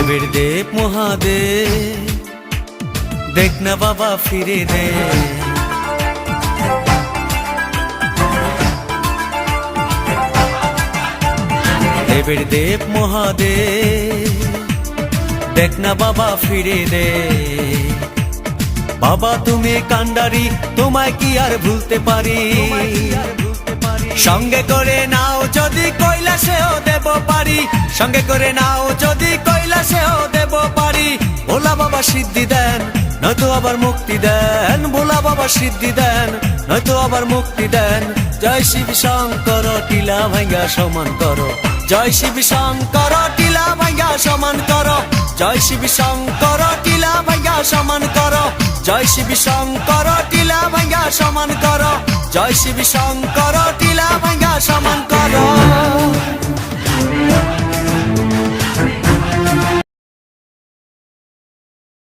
দেবের দেব মহাদেব, দেখ না বাবা ফিরে দে। দেবের দেব মহাদেব, দেখ না বাবা ফিরে দে। বাবা তুমি কান্ডারি, তোমায় কি আর ভুলতে পারি। সঙ্গে করে নাও যদি কৈলাসেও দেব পারি, সঙ্গে করে নাও যদি কৈলাসেও দেব পারি। ভোলা বাবা সিদ্ধি দেন, নয়তো আবার মুক্তি দেন। ভোলা বাবা সিদ্ধি দেন, নয়তো আবার মুক্তি দেন। জয় শিব শঙ্কর, টিলা ভাঙ্গা সমান করো। জয় শিব শঙ্কর, টিলা ভাঙ্গা সমান করো। জয় শিব শঙ্কর, টিলা ভাঙ্গা সমান করো। জয় শিব শঙ্কর, টিলা ভাঙ্গা সমান করো। জয় শিব শঙ্কর, টিলা ভাঙ্গা সমান করো।